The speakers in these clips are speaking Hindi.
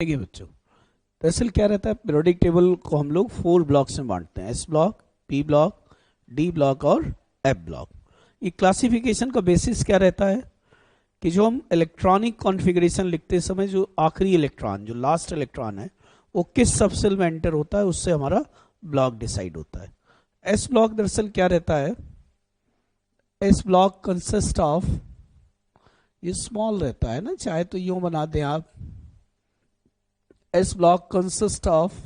देखिए बच्चों, दरअसल क्या रहता है, पीरियोडिक टेबल को हम लोग 4 ब्लॉक्स में बांटते हैं। S block, P block, D block और एफ ब्लॉक। ये क्लासिफिकेशन का बेसिस क्या रहता है कि जो हम इलेक्ट्रॉनिक कॉन्फ़िगरेशन लिखते समय जो आखिरी इलेक्ट्रॉन, जो लास्ट इलेक्ट्रॉन है, वो किस सबसेल में एंटर होता है, उससे हमारा ब्लॉक डिसाइड होता है। एस ब्लॉक दरअसल क्या रहता है, एस ब्लॉक कंसिस्ट ऑफ, ये स्मॉल रहता है ना, चाहे तो यूं बना दें आप, S block consists of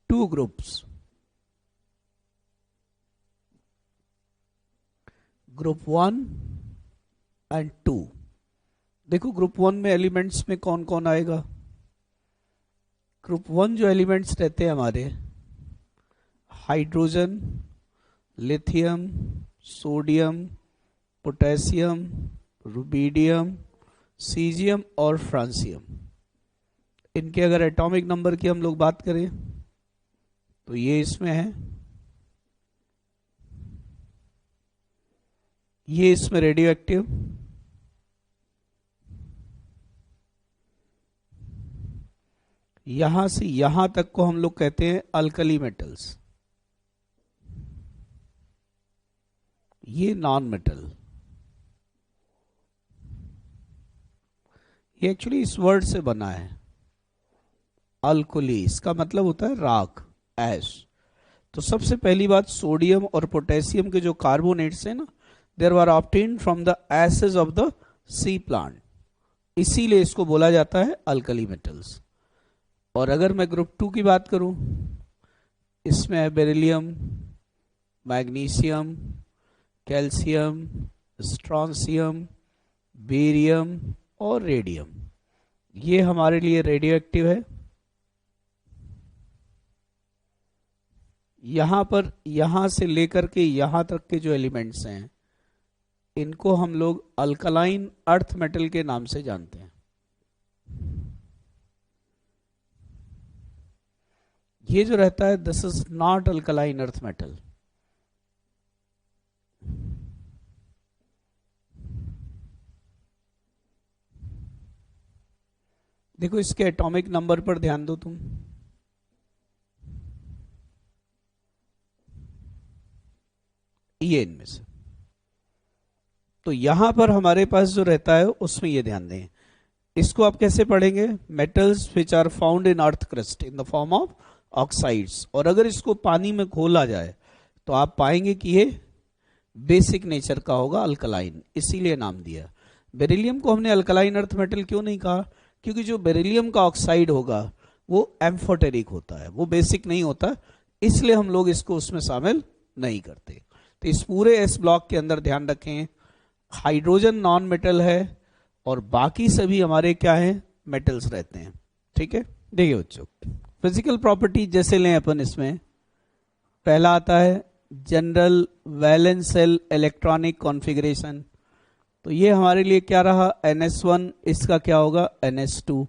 two groups, group 1 and 2। देखो ग्रुप 1 में एलिमेंट्स में कौन कौन आएगा। ग्रुप 1 जो एलिमेंट्स रहते हैं हमारे, hydrogen, lithium, sodium, potassium, rubidium, caesium और फ्रांसियम। इनके अगर एटॉमिक नंबर की हम लोग बात करें तो ये इसमें है, ये इसमें रेडियो एक्टिव, यहां से यहां तक को हम लोग कहते हैं अल्कली मेटल्स, ये नॉन मेटल। ये एक्चुअली इस वर्ड से बना है, अल्कोली, इसका मतलब होता है राख, ऐश। तो सबसे पहली बात, सोडियम और पोटेशियम के जो कार्बोनेट्स हैं ना, there are obtained from the ashes of the sea plant, इसीलिए इसको बोला जाता है अल्कली मेटल्स। और अगर मैं ग्रुप 2 की बात करूं, इसमें है beryllium, magnesium, calcium, strontium, barium और रेडियम। ये हमारे लिए रेडियो एक्टिव है। यहां पर, यहां से लेकर के यहां तक के जो एलिमेंट्स हैं, इनको हम लोग अल्कलाइन अर्थ मेटल के नाम से जानते हैं। ये जो रहता है, this is not alkaline earth metal. देखो इसके एटॉमिक नंबर पर ध्यान दो तुम, ये इनमें से, तो यहां पर हमारे पास जो रहता है उसमें ये ध्यान दें। इसको आप कैसे पढ़ेंगे, metals which are found in earth crust in the form of oxides. और अगर इसको पानी में खोला जाए तो आप पाएंगे कि ये बेसिक नेचर का होगा, अल्कलाइन, इसीलिए नाम दिया। बेरिलियम को हमने अल्कलाइन अर्थ मेटल क्यों नहीं कहा, क्योंकि जो बेरिलियम का ऑक्साइड होगा वो एम्फोटेरिक होता है, वो बेसिक नहीं होता, इसलिए हम लोग इसको उसमें शामिल नहीं करते। तो इस पूरे एस ब्लॉक के अंदर ध्यान रखें, हाइड्रोजन नॉन मेटल है और बाकी सभी हमारे क्या हैं, मेटल्स रहते हैं। ठीक है, देखिए बच्चों, फिजिकल प्रॉपर्टी जैसे लें अपन, इसमें पहला आता है general valence shell electronic configuration. तो ये हमारे लिए क्या रहा, NS1, इसका क्या होगा NS2,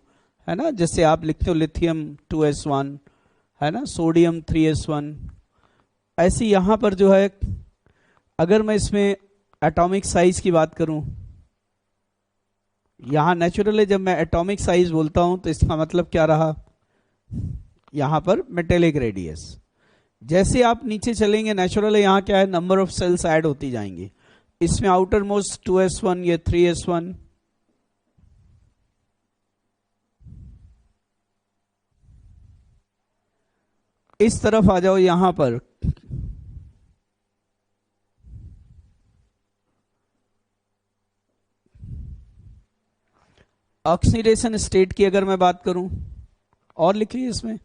है ना। जैसे आप लिखते हो लिथियम 2S1, है ना, सोडियम 3S1। ऐसे यहां पर जो है, अगर मैं इसमें एटॉमिक साइज की बात करूं, यहां नेचुरल है, जब मैं एटॉमिक साइज बोलता हूं तो इसका मतलब क्या रहा, यहां पर मेटेलिक रेडियस। जैसे आप नीचे चलेंगे, नेचुरल है, यहां क्या है, नंबर ऑफ सेल्स ऐड होती जाएंगी। इसमें आउटर मोस्ट 2S1, ये 3S1, इस तरफ आ जाओ, यहां पर ऑक्सीडेशन स्टेट की अगर मैं बात करूं, और लिख लीजिए इसमें,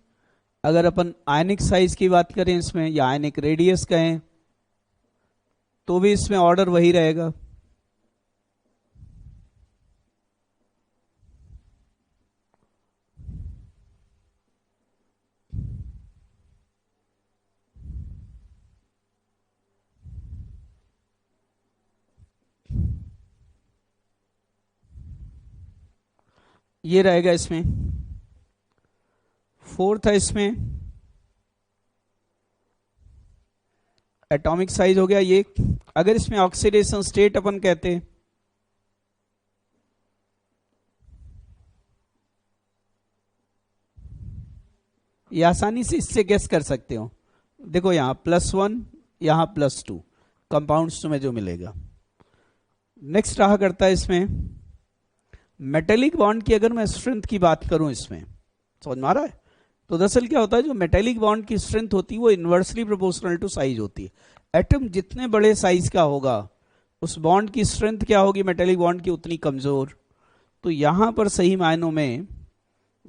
अगर अपन आयनिक साइज की बात करें इसमें, या आयनिक रेडियस कहें, तो भी इसमें ऑर्डर वही रहेगा। ये रहेगा इसमें, फोर्थ है इसमें एटॉमिक साइज हो गया ये। अगर इसमें ऑक्सीडेशन स्टेट अपन कहते हैं, ये आसानी से इससे गेस कर सकते हो। देखो यहाँ +1, यहाँ +2, कंपाउंड्स तुम्हें जो मिलेगा। नेक्स्ट रहा करता है इसमें मेटेलिक बॉन्ड की। अगर मैं स्ट्रेंथ की बात करूं इसमें, समझ में आ रहा है? तो दरअसल क्या होता है, जो मेटेलिक बॉन्ड की स्ट्रेंथ होती है वो इन्वर्सली प्रोपोर्शनल टू साइज होती है। एटम जितने बड़े साइज का होगा उस बॉन्ड की स्ट्रेंथ क्या होगी मेटेलिक बॉन्ड की, उतनी कमजोर। तो यहां पर सही मायनों में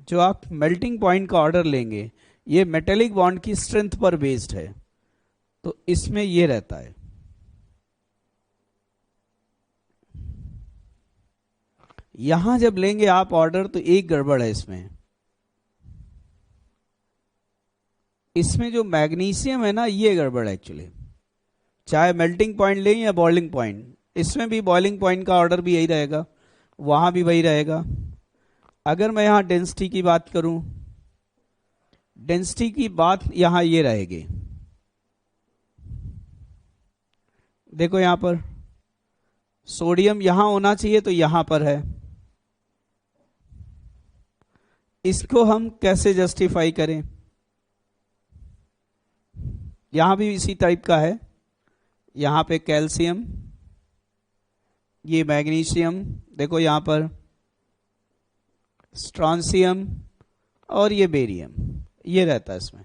जो आप मेल्टिंग पॉइंट का ऑर्डर लेंगे ये मेटेलिक बॉन्ड की स्ट्रेंथ पर बेस्ड है। तो इसमें ये रहता है। यहां जब लेंगे आप ऑर्डर तो एक गड़बड़ है इसमें। इसमें जो मैग्नीशियम है ना, ये गड़बड़ है एक्चुअली। चाहे मेल्टिंग पॉइंट लें या बॉइलिंग पॉइंट, इसमें भी बॉइलिंग पॉइंट का ऑर्डर भी यही रहेगा, वहां भी वही रहेगा। अगर मैं यहां डेंसिटी की बात करूं, डेंसिटी की बात यहां ये रहेगी। देखो यहां पर सोडियम यहां होना चाहिए तो यहां पर है। इसको हम कैसे जस्टिफाई करें? यहां भी इसी टाइप का है। यहां पे कैल्शियम, ये मैग्नीशियम, देखो यहां पर स्ट्रॉन्सियम और ये बेरियम, ये रहता है इसमें।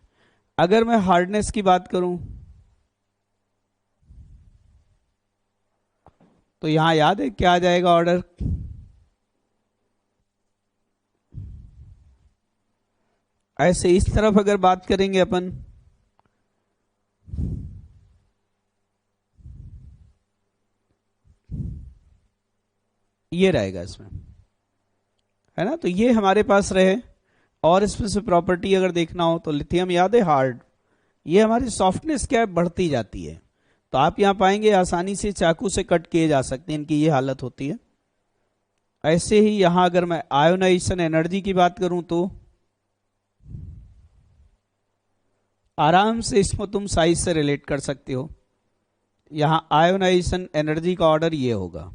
अगर मैं हार्डनेस की बात करूं तो यहां याद है क्या आ जाएगा ऑर्डर? ऐसे इस तरफ अगर बात करेंगे अपन, ये रहेगा इसमें, है ना? तो ये हमारे पास रहे। और इसमें से प्रॉपर्टी अगर देखना हो तो लिथियम याद है हार्ड, ये हमारी सॉफ्टनेस क्या है, बढ़ती जाती है। तो आप यहां पाएंगे आसानी से चाकू से कट किए जा सकते हैं, इनकी ये हालत होती है। ऐसे ही यहां अगर मैं आयोनाइजेशन एनर्जी की बात करूं तो आराम से इसको तुम साइज से रिलेट कर सकते हो। यहां आयोनाइजेशन एनर्जी का ऑर्डर ये होगा।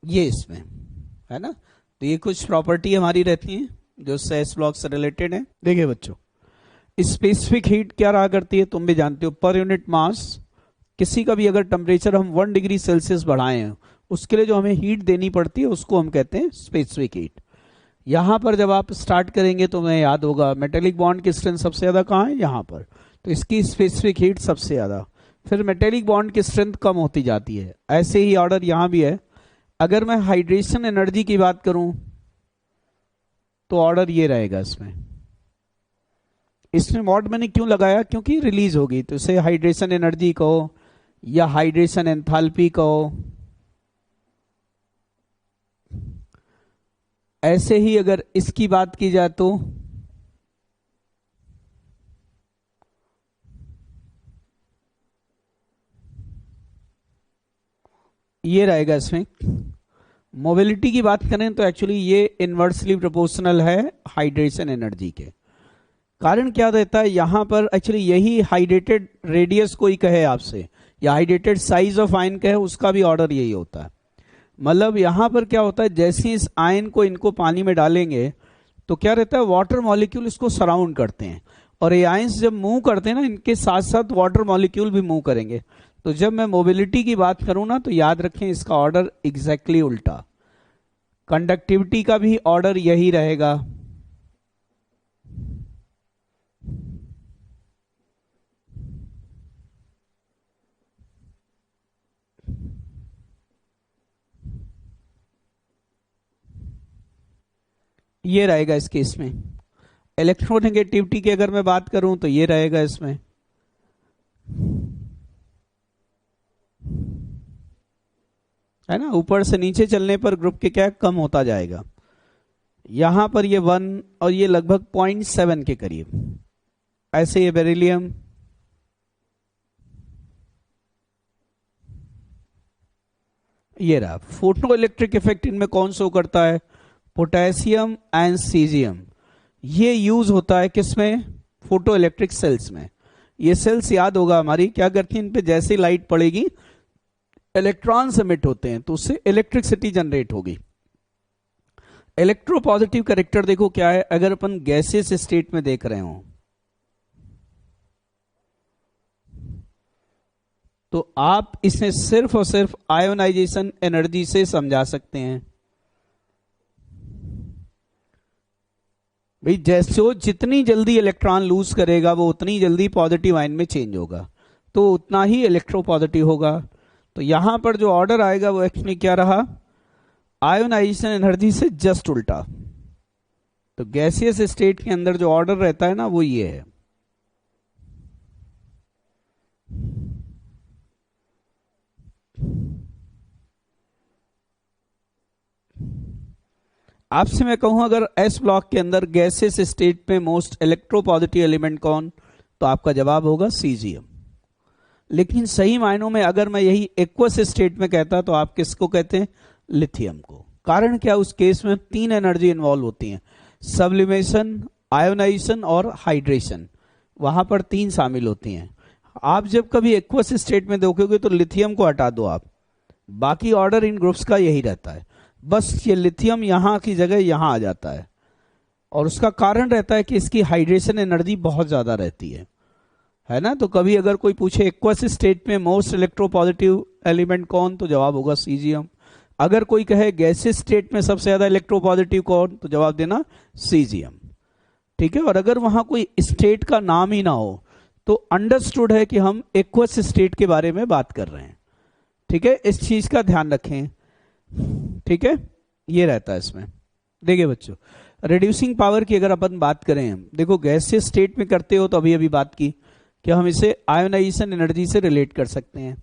ये इसमें है ना। तो ये कुछ प्रॉपर्टी हमारी रहती हैं जो सेस ब्लॉक से रिलेटेड है। देखिए बच्चों, स्पेसिफिक हीट क्या रहा करती है तुम भी जानते हो, पर यूनिट मास। किसी का भी अगर टेम्परेचर हम 1 डिग्री सेल्सियस बढ़ाए हैं, उसके लिए जो हमें हीट देनी पड़ती है उसको हम कहते हैं स्पेसिफिक हीट। यहां पर जब आप स्टार्ट करेंगे तो हमें याद होगा मेटेलिक बॉन्ड की स्ट्रेंथ सबसे ज्यादा कहाँ है, यहां पर। तो इसकी स्पेसिफिक हीट सबसे ज्यादा, फिर मेटेलिक बॉन्ड की स्ट्रेंथ कम होती जाती है। ऐसे ही ऑर्डर यहां भी है। अगर मैं हाइड्रेशन एनर्जी की बात करूं तो ऑर्डर ये रहेगा इसमें। इसमें मॉड मैंने क्यों लगाया, क्योंकि रिलीज होगी, तो इसे हाइड्रेशन एनर्जी कहो या हाइड्रेशन एंथैल्पी कहो। ऐसे ही अगर इसकी बात की जाए तो ये रहेगा इसमें। मोबिलिटी की बात करें तो एक्चुअली ये इनवर्सली प्रोपोर्शनल है हाइड्रेशन एनर्जी के। कारण क्या रहता है यहां पर, एक्चुअली यही हाइड्रेटेड रेडियस कोई कहे आपसे या हाइड्रेटेड साइज ऑफ आयन कहे, उसका भी ऑर्डर यही होता है। मतलब यहां पर क्या होता है, जैसे इस आयन को इनको पानी में डालेंगे तो क्या रहता है, वाटर मॉलिक्यूल इसको सराउंड करते हैं, और ये आयंस जब मूव करते हैं ना, इनके साथ साथ वाटर मॉलिक्यूल भी मूव करेंगे। तो जब मैं मोबिलिटी की बात करूं ना, तो याद रखें इसका ऑर्डर एग्जैक्टली उल्टा। कंडक्टिविटी का भी ऑर्डर यही रहेगा। ये रहेगा इस केस में। इलेक्ट्रोनेगेटिविटी की अगर मैं बात करूं तो ये रहेगा इसमें, है ना। ऊपर से नीचे चलने पर ग्रुप के क्या कम होता जाएगा। यहां पर ये 1 और ये लगभग 0.7 के करीब। ऐसे ये बेरिलियम, ये रहा। फोटो इलेक्ट्रिक इफेक्ट इनमें कौन शो करता है, पोटेशियम एंड सीजियम। ये यूज होता है किसमें, फोटो इलेक्ट्रिक सेल्स में। ये सेल्स याद होगा हमारी क्या करती हैं, इन पे जैसे लाइट पड़ेगी इलेक्ट्रॉन्स एमिट होते हैं तो उससे इलेक्ट्रिसिटी जनरेट होगी। इलेक्ट्रोपॉजिटिव कैरेक्टर देखो क्या है, अगर अपन गैसियस स्टेट में देख रहे हो तो आप इसे सिर्फ और सिर्फ आयोनाइजेशन एनर्जी से समझा सकते हैं। भाई जैसे जितनी जल्दी इलेक्ट्रॉन लूज करेगा वो उतनी जल्दी पॉजिटिव आयन में चेंज होगा, तो उतना ही इलेक्ट्रोपॉजिटिव होगा। तो यहां पर जो ऑर्डर आएगा वो एक्चुअली क्या रहा, आयोनाइजेशन एनर्जी से जस्ट उल्टा। तो गैसियस स्टेट के अंदर जो ऑर्डर रहता है ना वो ये है। आपसे मैं कहूं अगर एस ब्लॉक के अंदर गैसियस स्टेट में मोस्ट इलेक्ट्रोपॉजिटिव एलिमेंट कौन, तो आपका जवाब होगा सीजियम। लेकिन सही मायनों में अगर मैं यही एक्वस स्टेट में कहता तो आप किसको कहते हैं, लिथियम को। कारण क्या, उस केस में 3 एनर्जी इन्वॉल्व होती हैं, सब्लिमेशन, आयोनाइजेशन और हाइड्रेशन, वहां पर 3 शामिल होती हैं। आप जब कभी एक्वस स्टेट में देखोगे तो लिथियम को हटा दो आप, बाकी ऑर्डर इन ग्रुप्स का यही रहता है, बस ये लिथियम यहां की जगह यहां आ जाता है। और उसका कारण रहता है कि इसकी हाइड्रेशन एनर्जी बहुत ज्यादा रहती है ना। तो कभी अगर कोई पूछे एक्वस स्टेट में मोस्ट इलेक्ट्रोपॉजिटिव एलिमेंट कौन, तो जवाब होगा सीजियम। अगर कोई कहे गैसियस स्टेट में सबसे ज्यादा इलेक्ट्रोपॉजिटिव कौन, तो जवाब देना सीजियम। ठीक है। और अगर वहां कोई स्टेट का नाम ही ना हो तो अंडरस्टूड है कि हम एक्वस स्टेट के बारे में बात कर रहे हैं। ठीक है, इस चीज का ध्यान रखें। ठीक है, ये रहता है इसमें। देखिए बच्चों, रिड्यूसिंग पावर की अगर अपन बात करें, देखो गैसियस स्टेट में करते हो तो अभी अभी बात की कि हम इसे आयोनाइजेशन एनर्जी से रिलेट कर सकते हैं।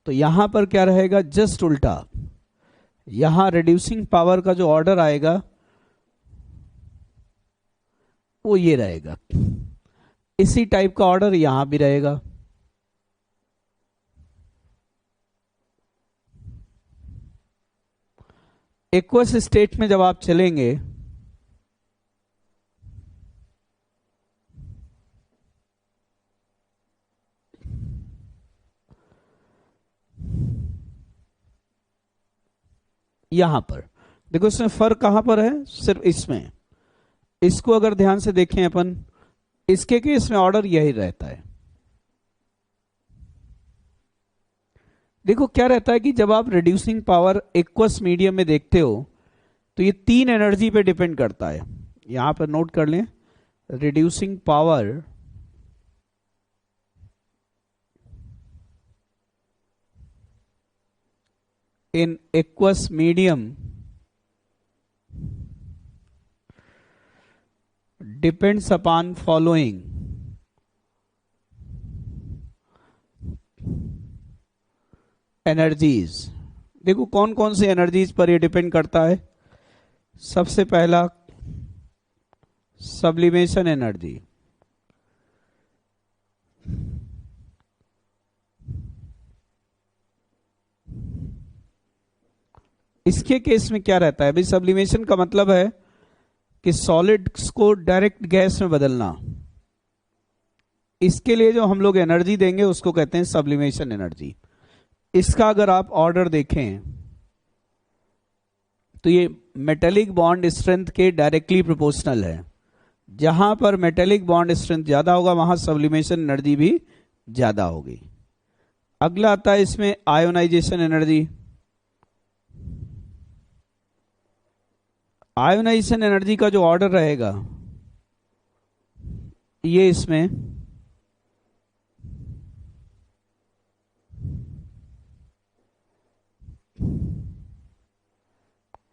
तो यहां पर क्या रहेगा, जस्ट उल्टा। यहां रिड्यूसिंग पावर का जो ऑर्डर आएगा वो ये रहेगा, इसी टाइप का ऑर्डर यहां भी रहेगा। एक्वस स्टेट में जब आप चलेंगे यहां पर देखो, इसमें फर्क कहां पर है, सिर्फ इसमें। इसको अगर ध्यान से देखें अपन, इसके केस में ऑर्डर यही रहता है। देखो क्या रहता है कि जब आप रिड्यूसिंग पावर एक्वस मीडियम में देखते हो तो ये 3 एनर्जी पे डिपेंड करता है। यहां पर नोट कर लें, reducing power in aqueous medium depends upon following energies. देखो कौन कौन सी एनर्जीज पर ये डिपेंड करता है। सबसे पहला सब्लिमेशन एनर्जी, इसके केस में क्या रहता है भाई, सब्लिमेशन का मतलब है कि सॉलिड्स को डायरेक्ट गैस में बदलना। इसके लिए जो हम लोग एनर्जी देंगे उसको कहते हैं सब्लिमेशन एनर्जी। इसका अगर आप ऑर्डर देखें तो ये मेटेलिक बॉन्ड स्ट्रेंथ के डायरेक्टली प्रोपोर्शनल है। जहां पर मेटेलिक बॉन्ड स्ट्रेंथ ज्यादा होगा वहां सब्लिमेशन एनर्जी भी ज्यादा होगी। अगला आता है इसमें आयोनाइजेशन एनर्जी। आयोनाइजेशन एनर्जी का जो ऑर्डर रहेगा ये इसमें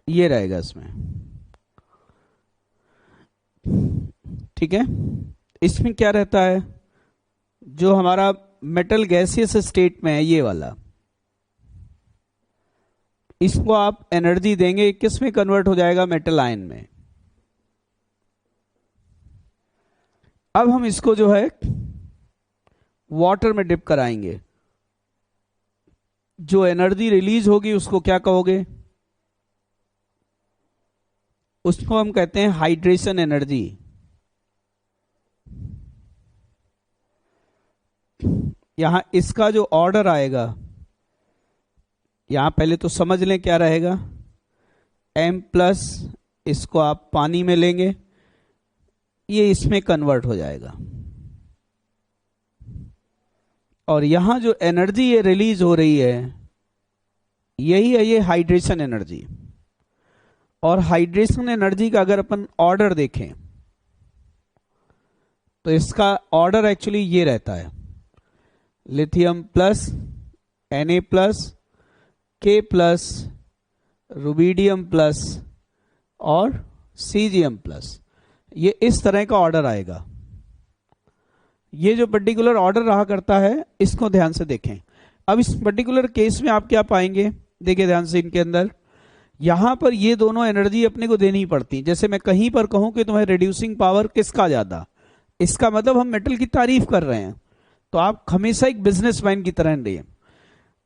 ये रहेगा इसमें। ठीक है, इसमें क्या रहता है, जो हमारा मेटल गैसियस स्टेट में है ये वाला, इसको आप एनर्जी देंगे किस में कन्वर्ट हो जाएगा, मेटल आयन में। अब हम इसको जो है वाटर में डिप कराएंगे, जो एनर्जी रिलीज होगी उसको क्या कहोगे, उसको हम कहते हैं हाइड्रेशन एनर्जी। यहां इसका जो ऑर्डर आएगा, यहां पहले तो समझ लें क्या रहेगा, M प्लस, इसको आप पानी में लेंगे, ये इसमें कन्वर्ट हो जाएगा, और यहां जो एनर्जी ये रिलीज हो रही है यही है ये हाइड्रेशन एनर्जी। और हाइड्रेशन एनर्जी का अगर अपन ऑर्डर देखें तो इसका ऑर्डर एक्चुअली ये रहता है, lithium plus, Na plus, K plus, rubidium plus और सीजियम प्लस, ये इस तरह का ऑर्डर आएगा। ये जो पर्टिकुलर ऑर्डर रहा करता है इसको ध्यान से देखें। अब इस पर्टिकुलर केस में आप क्या पाएंगे, देखिए ध्यान से, इनके अंदर यहां पर ये दोनों एनर्जी अपने को देनी पड़ती। जैसे मैं कहीं पर कहूं कि तुम्हें रिड्यूसिंग पावर किसका ज्यादा, इसका मतलब हम मेटल की तारीफ कर रहे हैं। तो आप हमेशा एक बिजनेसमैन की तरह रहिए,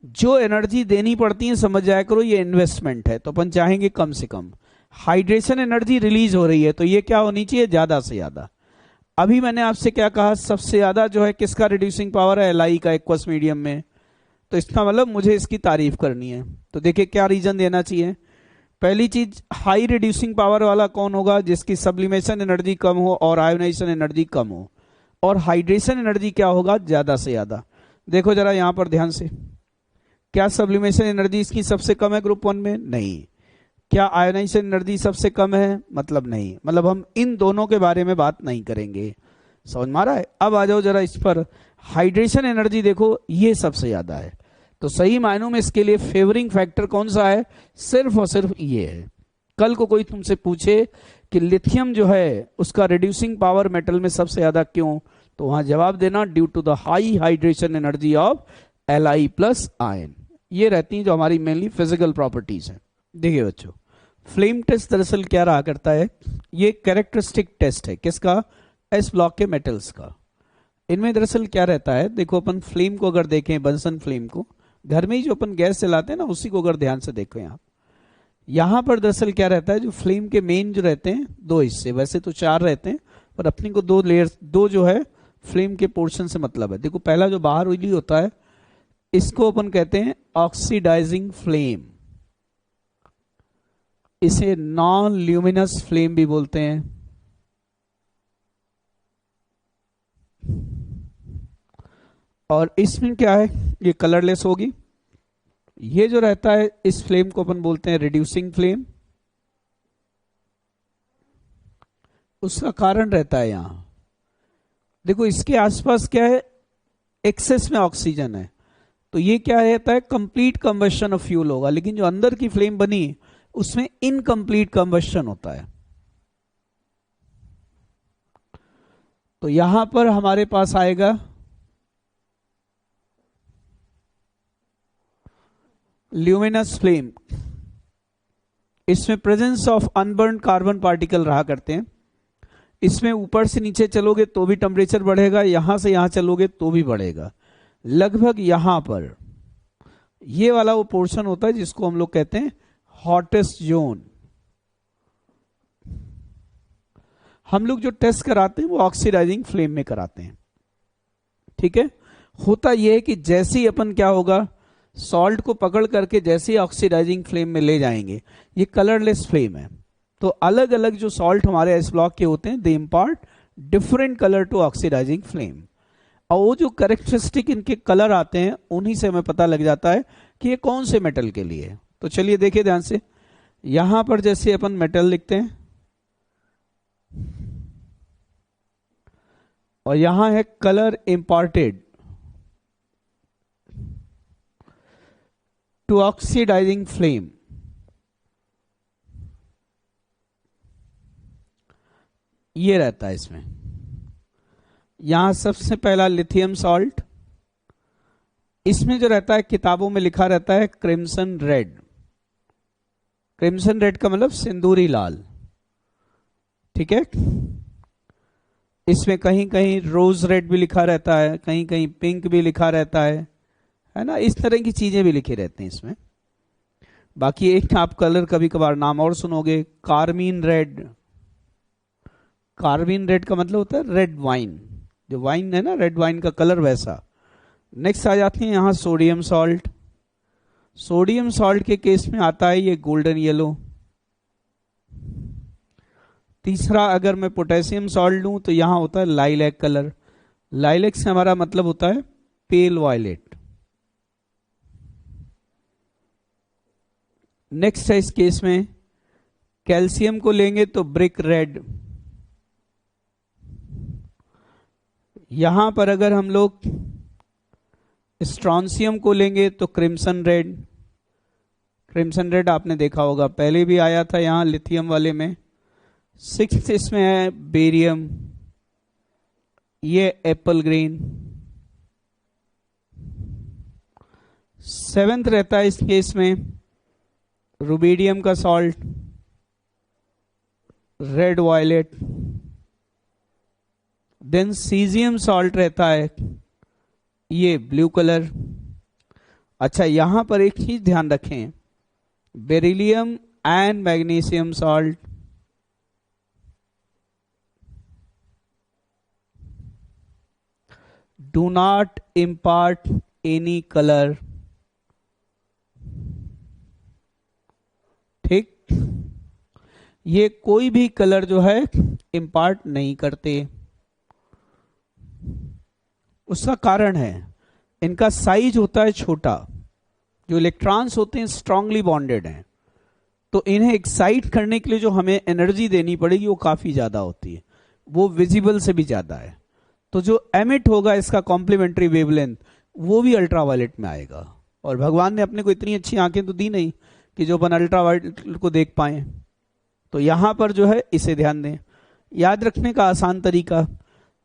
जो एनर्जी देनी पड़ती है समझ जाया करो ये इन्वेस्टमेंट है, तो अपन चाहेंगे कम से कम। हाइड्रेशन एनर्जी रिलीज हो रही है तो ये क्या होनी चाहिए, ज्यादा से ज्यादा। अभी मैंने आपसे क्या कहा, सबसे ज्यादा जो है किसका रिड्यूसिंग पावर है, Li का एक्वस मीडियम में, तो इसका मतलब मुझे इसकी तारीफ करनी है। तो देखिए क्या रीजन देना चाहिए। पहली चीज, हाई रिड्यूसिंग पावर वाला कौन होगा, जिसकी सब्लिमेशन एनर्जी कम हो और आयोनाइजेशन एनर्जी कम हो, और हाइड्रेशन एनर्जी क्या होगा, ज्यादा से ज्यादा। देखो जरा यहां पर ध्यान से, क्या सब्लिमेशन एनर्जी इसकी सबसे कम है ग्रुप 1 में, नहीं। क्या आयोनाइजेशन एनर्जी सबसे कम है, मतलब नहीं। मतलब हम इन दोनों के बारे में बात नहीं करेंगे, समझ में आ रहा है। अब आ जाओ जरा इस पर, हाइड्रेशन एनर्जी देखो ये सबसे ज्यादा है, तो सही मायनों में इसके लिए फेवरिंग फैक्टर कौन सा है, सिर्फ और सिर्फ ये है। कल को कोई तुमसे पूछे कि लिथियम जो है उसका रिड्यूसिंग पावर मेटल में सबसे ज्यादा क्यों, तो वहां जवाब देना due to the high hydration energy of Li plus ion. ये रहती हैं जो हमारी मेनली फिजिकल प्रॉपर्टीज हैं। देखिए बच्चों, फ्लेम टेस्ट दरअसल क्या रहा करता है, ये कैरेक्टरिस्टिक टेस्ट है किसका, एस ब्लॉक के मेटल्स का। इनमें दरअसल क्या रहता है, देखो अपन फ्लेम को अगर देखें, बंसन फ्लेम को घर में ही जो अपन गैस जलाते हैं ना, उसी को अगर ध्यान से देखो यहां पर दरअसल क्या रहता है, जो फ्लेम के मेन जो रहते हैं दो हिस्से, वैसे तो 4 रहते हैं पर अपने को 2 लेयर, 2 जो है फ्लेम के पोर्शन से मतलब है। देखो पहला जो बाहर वाली होता है इसको अपन कहते हैं ऑक्सीडाइजिंग फ्लेम, इसे नॉन ल्यूमिनस फ्लेम भी बोलते हैं। और इसमें क्या है, ये कलरलेस होगी। ये जो रहता है इस फ्लेम को अपन बोलते हैं रिड्यूसिंग फ्लेम। उसका कारण रहता है यहां देखो, इसके आसपास क्या है, एक्सेस में ऑक्सीजन है, तो ये क्या रहता है, कंप्लीट कंबशन ऑफ फ्यूल होगा। लेकिन जो अंदर की फ्लेम बनी उसमें इनकम्प्लीट कंबशन होता है। तो यहां पर हमारे पास आएगा ल्यूमिनस फ्लेम, इसमें presence of unburn carbon particle रहा करते हैं। इसमें ऊपर से नीचे चलोगे तो भी टेम्परेचर बढ़ेगा, यहां से यहां चलोगे तो भी बढ़ेगा। लगभग यहां पर ये वाला वो पोर्शन होता है जिसको हम लोग कहते हैं हॉटेस्ट जोन। हम लोग जो टेस्ट कराते हैं वो ऑक्सीडाइजिंग फ्लेम में कराते हैं, ठीक है। होता यह है कि जैसे ही अपन क्या होगा, सॉल्ट को पकड़ करके जैसे ही ऑक्सीडाइजिंग फ्लेम में ले जाएंगे, ये कलरलेस फ्लेम है, तो अलग अलग जो सॉल्ट हमारे एस ब्लॉक के होते हैं, they impart different colour to oxidising flame. और वो जो कैरेक्टरिस्टिक इनके कलर आते हैं उन्हीं से हमें पता लग जाता है कि ये कौन से मेटल के लिए है। तो चलिए देखिए ध्यान से, यहां पर जैसे अपन मेटल लिखते हैं और यहां है colour imparted to oxidising flame, ये रहता है इसमें। यहां सबसे पहला लिथियम सॉल्ट, इसमें जो रहता है किताबों में लिखा रहता है क्रिम्सन रेड। क्रिम्सन रेड का मतलब सिंदूरी लाल, ठीक है। इसमें कहीं कहीं रोज रेड भी लिखा रहता है, कहीं कहीं पिंक भी लिखा रहता है ना, इस तरह की चीजें भी लिखी रहती हैं इसमें। बाकी एक आप कलर कभी कभार नाम और सुनोगे, कार्मीन रेड। कार्मीन रेड का मतलब होता है रेड वाइन, जो वाइन है ना रेड वाइन का कलर वैसा। नेक्स्ट आ जाती है यहां सोडियम सॉल्ट। सोडियम सॉल्ट के केस में आता है ये गोल्डन येलो। तीसरा अगर मैं पोटेशियम सॉल्ट लूं तो यहां होता है लाइलैक कलर। लाइलैक से हमारा मतलब होता है पेल वायलेट। नेक्स्ट है इस केस में कैल्शियम को लेंगे तो ब्रिक रेड। यहां पर अगर हम लोग स्ट्रॉन्सियम को लेंगे तो क्रिम्सन रेड। क्रिम्सन रेड आपने देखा होगा, पहले भी आया था यहां लिथियम वाले में। सिक्स्थ इसमें है बेरियम, ये एप्पल ग्रीन। सेवेंथ रहता है इस केस में रुबीडियम का salt, red violet. Then caesium salt रहता है ये ब्लू कलर। अच्छा, यहां पर एक चीज ध्यान रखें, beryllium and magnesium salt. Do not impart any colour. ठीक, ये कोई भी कलर जो है इम्पार्ट नहीं करते। उसका कारण है इनका साइज होता है छोटा, जो इलेक्ट्रॉन्स होते हैं स्ट्रांगली बॉन्डेड हैं, तो इन्हें एक्साइट करने के लिए जो हमें एनर्जी देनी पड़ेगी वो काफी ज्यादा होती है, वो विजिबल से भी ज्यादा है। तो जो एमिट होगा इसका कॉम्प्लीमेंट्री वेवलेंथ वो भी अल्ट्रावायलेट में आएगा। और भगवान ने अपने को इतनी अच्छी आंखें तो दी नहीं कि जो अपन अल्ट्रावायलेट को देख पाए। तो यहां पर जो है इसे ध्यान दें। याद रखने का आसान तरीका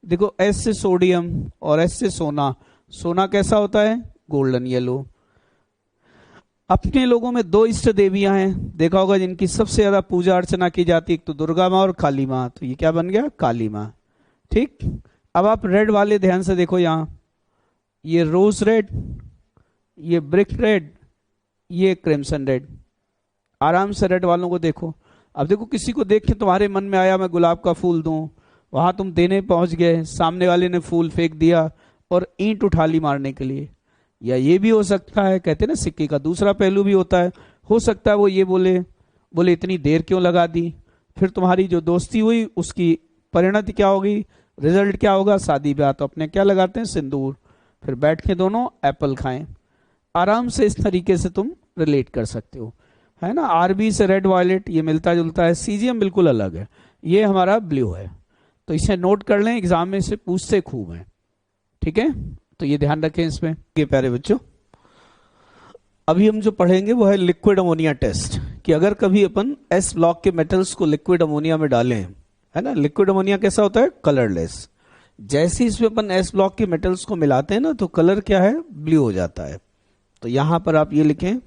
देखो, एस से सोडियम और एस से सोना। सोना कैसा होता है? Golden yellow. अपने लोगों में दो इष्ट देवियां हैं, देखा होगा, जिनकी सबसे ज्यादा पूजा अर्चना की जाती है, एक तो दुर्गा माँ और काली माँ। तो ये क्या बन गया? काली माँ। ठीक, अब आप रेड वाले ध्यान से देखो, यहां ये रोज रेड, ये ब्रिक रेड, ये क्रिम्सन रेड। आराम से रेड वालों को देखो। अब देखो, किसी को देख के तुम्हारे मन में आया मैं गुलाब का फूल दूं, वहां तुम देने पहुंच गए, सामने वाले ने फूल फेंक दिया और ईंट उठा ली मारने के लिए। या ये भी हो सकता है, कहते ना सिक्के का दूसरा पहलू भी होता है, हो सकता है वो ये बोले इतनी देर क्यों लगा दी। फिर तुम्हारी जो दोस्ती हुई उसकी परिणति क्या होगी, रिजल्ट क्या होगा? शादी ब्याह। तो अपने क्या लगाते हैं? सिंदूर। फिर बैठ के दोनों एप्पल खाएं। आराम से इस तरीके से तुम रिलेट कर सकते हो, है ना। आरबी से रेड वायलेट ये मिलता जुलता है, सीजियम बिल्कुल अलग है, ये हमारा ब्लू है। तो इसे नोट कर लें, एग्जाम में से पूछते खूब हैं, ठीक है। तो ये ध्यान रखें इसमें। ये प्यारे बच्चों, अभी हम जो पढ़ेंगे वो है लिक्विड अमोनिया टेस्ट, कि अगर कभी अपन एस ब्लॉक के मेटल्स को लिक्विड अमोनिया में डालें, है ना। लिक्विड अमोनिया कैसा होता है? कलरलेस। जैसे इसमें अपन एस ब्लॉक के मेटल्स को मिलाते हैं ना, तो कलर क्या है? ब्लू हो जाता है। तो यहां पर आप ये लिखें,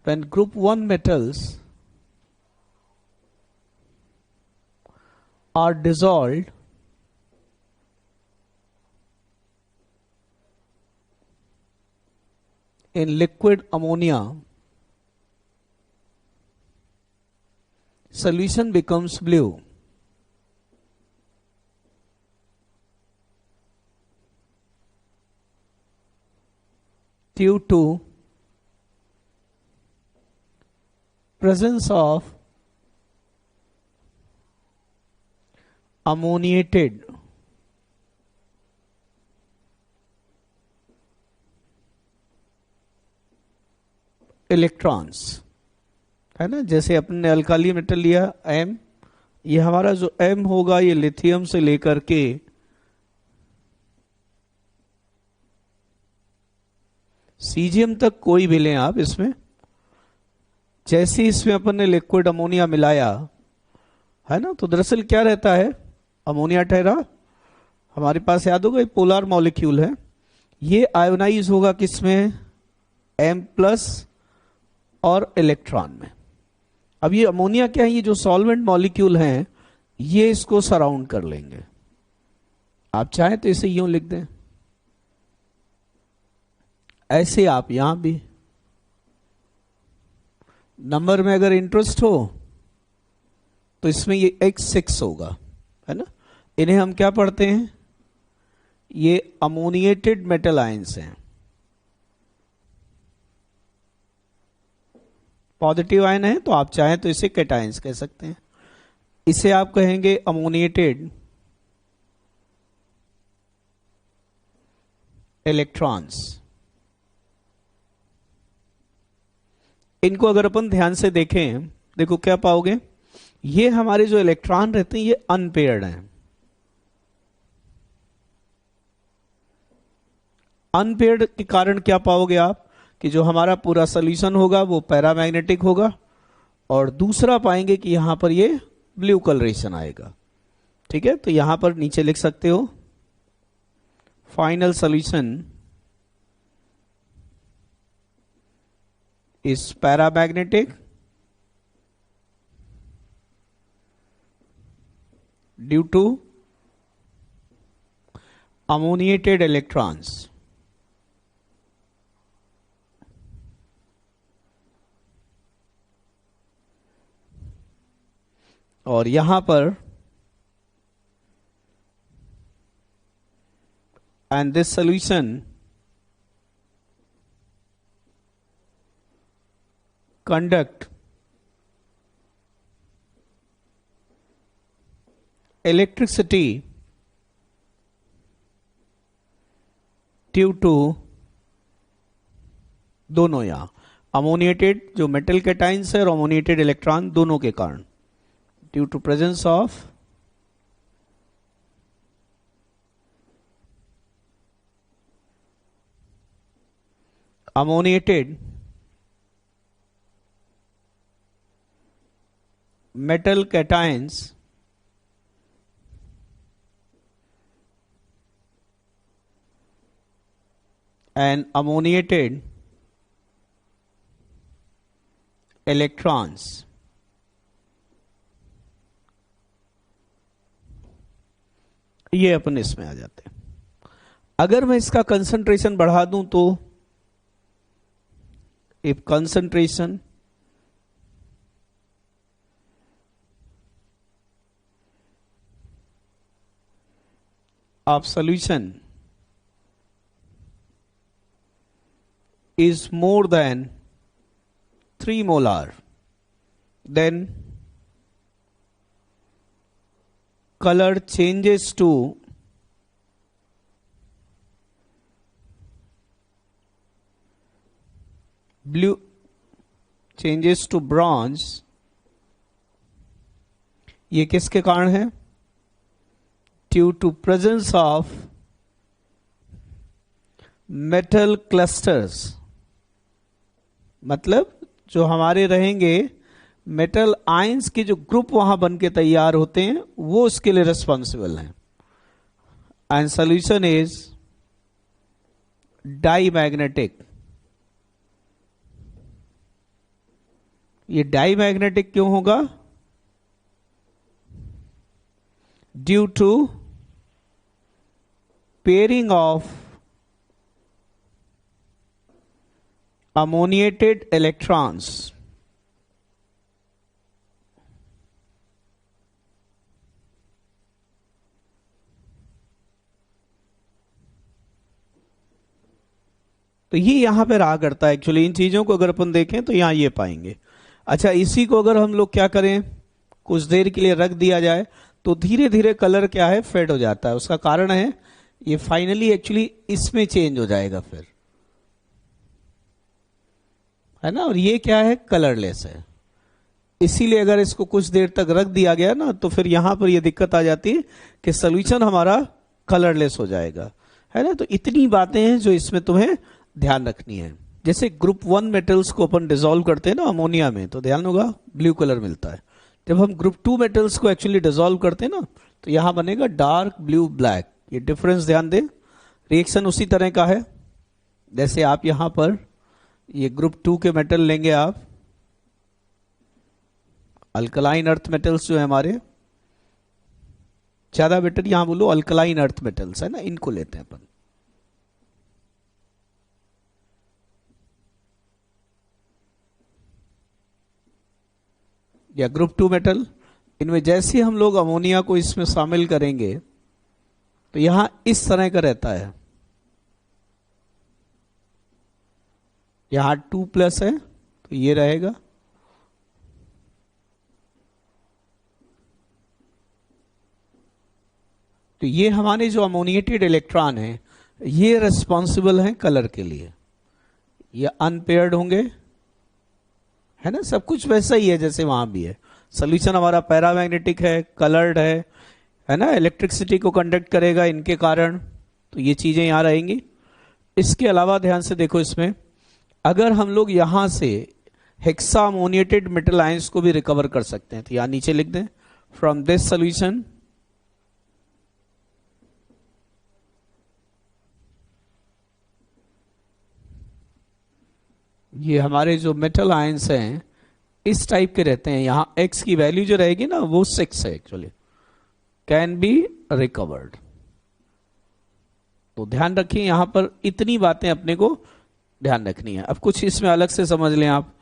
when group 1 metals are dissolved in liquid ammonia, solution becomes blue. Due to presence of ammoniated electrons, है ना। जैसे अपन ने अल्काली मेटल लिया एम, ये हमारा जो एम होगा ये लिथियम से लेकर के सीजियम तक कोई भी लें आप इसमें। जैसे इसमें अपन ने लिक्विड अमोनिया मिलाया, है ना, तो दरअसल क्या रहता है? अमोनिया ठहरा हमारे पास, याद होगा, पोलर मॉलिक्यूल है, ये आयोनाइज होगा किसमें? M+ और इलेक्ट्रॉन में। अब ये अमोनिया क्या है? ये जो सॉल्वेंट मॉलिक्यूल हैं ये इसको सराउंड कर लेंगे। आप चाहें तो इसे यूं लिख दें, ऐसे आप यहां भी। नंबर में अगर इंटरेस्ट हो तो इसमें ये X6 होगा, है ना। इन्हें हम क्या पढ़ते हैं, ये अमोनिएटेड मेटल आयंस हैं। पॉजिटिव आयन है तो आप चाहें तो इसे कैटायंस कह सकते हैं, इसे आप कहेंगे अमोनिएटेड इलेक्ट्रॉन्स। इनको अगर अपन ध्यान से देखें, देखो क्या पाओगे, ये हमारे जो इलेक्ट्रॉन रहते हैं ये अनपेयर्ड हैं। अनपेयर्ड के कारण क्या पाओगे आप, कि जो हमारा पूरा सोल्यूशन होगा वो पैरामैग्नेटिक होगा, और दूसरा पाएंगे कि यहां पर ये ब्लू कलरेशन आएगा। ठीक है, तो यहां पर नीचे लिख सकते हो final solution is paramagnetic due to ammoniated electrons. और यहां पर and this solution conduct electricity due to, दोनों यहां अमोनिएटेड जो मेटल कैटाइंस है और अमोनिएटेड इलेक्ट्रॉन दोनों के कारण, due to presence of ammoniated metal cations and ammoniated electrons। ये अपन इसमें आ जाते हैं। अगर मैं इसका कंसंट्रेशन बढ़ा दूं तो if concentration of solution is more than 3 molar, then color changes to blue, changes to bronze। ये किसके कारण है, due to presence of metal clusters. मतलब जो हमारे रहेंगे मेटल आयंस के जो ग्रुप वहां बन के तैयार होते हैं वो इसके लिए रिस्पॉन्सिबल हैं। And solution is diamagnetic. ये डाईमैग्नेटिक क्यों होगा, due to pairing of ammoniated electrons. तो ये यहां पे रहा करता है एक्चुअली। इन चीजों को अगर अपन देखें तो यहां ये पाएंगे। अच्छा, इसी को अगर हम लोग क्या करें, कुछ देर के लिए रख दिया जाए तो धीरे धीरे कलर क्या है, फेड हो जाता है। उसका कारण है ये फाइनली एक्चुअली इसमें चेंज हो जाएगा फिर, है ना। और ये क्या है, कलरलेस है। इसीलिए अगर इसको कुछ देर तक रख दिया गया ना तो फिर यहां पर ये दिक्कत आ जाती है कि सोल्यूशन हमारा कलरलेस हो जाएगा, है ना। तो इतनी बातें हैं जो इसमें तुम्हें ध्यान रखनी है। जैसे ग्रुप 1 मेटल्स को अपन डिसॉल्व करते हैं ना अमोनिया में, तो ध्यान होगा ब्लू कलर मिलता है। जब हम ग्रुप 2 मेटल्स को एक्चुअली डिसॉल्व करते हैं ना तो यहां बनेगा डार्क ब्लू ब्लैक। ये डिफरेंस ध्यान दें। रिएक्शन उसी तरह का है जैसे आप यहां पर ये ग्रुप 2 के मेटल लेंगे आप, अल्कलाइन अर्थ मेटल्स जो है हमारे, ज्यादा बेटर यहां बोलो अल्कलाइन अर्थ मेटल्स, है ना, इनको लेते हैं अपन। या ग्रुप 2 मेटल, इनमें जैसे हम लोग अमोनिया को इसमें शामिल करेंगे तो यहां इस तरह का रहता है, यहां 2+ है तो ये रहेगा, तो ये हमारे जो अमोनिएटेड इलेक्ट्रॉन हैं ये रिस्पॉन्सिबल हैं कलर के लिए, ये अनपेयर्ड होंगे, है ना, सब कुछ वैसा ही है जैसे वहां भी है। सोल्यूशन हमारा पैरामैग्नेटिक है, कलर्ड है ना, इलेक्ट्रिसिटी को कंडक्ट करेगा इनके कारण, तो ये चीजें यहां रहेंगी। इसके अलावा ध्यान से देखो, इसमें अगर हम लोग यहां से हेक्सा अमोनिएटेड मेटल आयंस को भी रिकवर कर सकते हैं तो यहां नीचे लिख दें, फ्रॉम दिस सोल्यूशन ये हमारे जो मेटल आयंस हैं इस टाइप के रहते हैं, यहां x की वैल्यू जो रहेगी ना वो 6 है एक्चुअली, कैन बी रिकवर्ड। तो ध्यान रखिए यहां पर इतनी बातें अपने को ध्यान रखनी है। अब कुछ इसमें अलग से समझ लें आप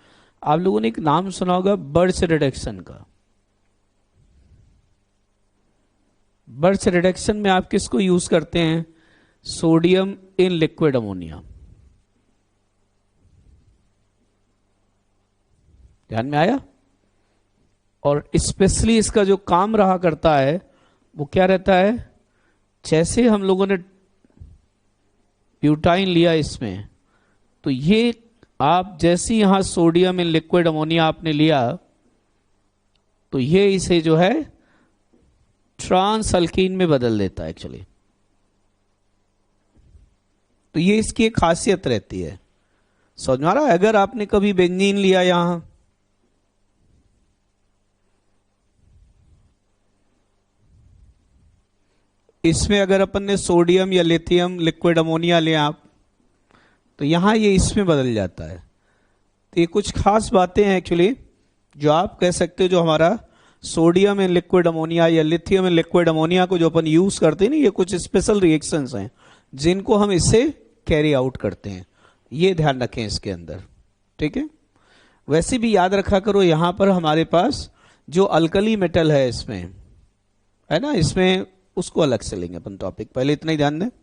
लोगों ने एक नाम सुना होगा बर्च रिडक्शन का। बर्च रिडक्शन में आप किसको यूज करते हैं? Sodium in liquid ammonia. ध्यान में आया? और स्पेशली इसका जो काम रहा करता है वो क्या रहता है, जैसे हम लोगों ने ब्यूटाइन लिया इसमें, तो ये आप जैसे यहां सोडियम इन लिक्विड अमोनिया आपने लिया तो ये इसे जो है ट्रांस अल्कीन में बदल देता है एक्चुअली। तो ये इसकी एक खासियत रहती है, समझ में आ रहा है? अगर आपने कभी बेंजीन लिया यहां, इसमें अगर अपन ने सोडियम या लिथियम लिक्विड अमोनिया लिया आप, तो यहां ये इसमें बदल जाता है। तो ये कुछ खास बातें हैं एक्चुअली जो आप कह सकते हो, जो हमारा सोडियम इन लिक्विड अमोनिया या लिथियम इन लिक्विड अमोनिया को जो अपन यूज करते हैं ना, ये कुछ स्पेशल रिएक्शंस हैं जिनको हम इससे कैरी आउट करते हैं, ये ध्यान रखें इसके अंदर, ठीक है? वैसे भी याद रखा करो यहां पर हमारे पास जो अल्कली मेटल है इसमें, है ना, इसमें उसको अलग से लेंगे अपन टॉपिक, पहले इतना ही ध्यान दें।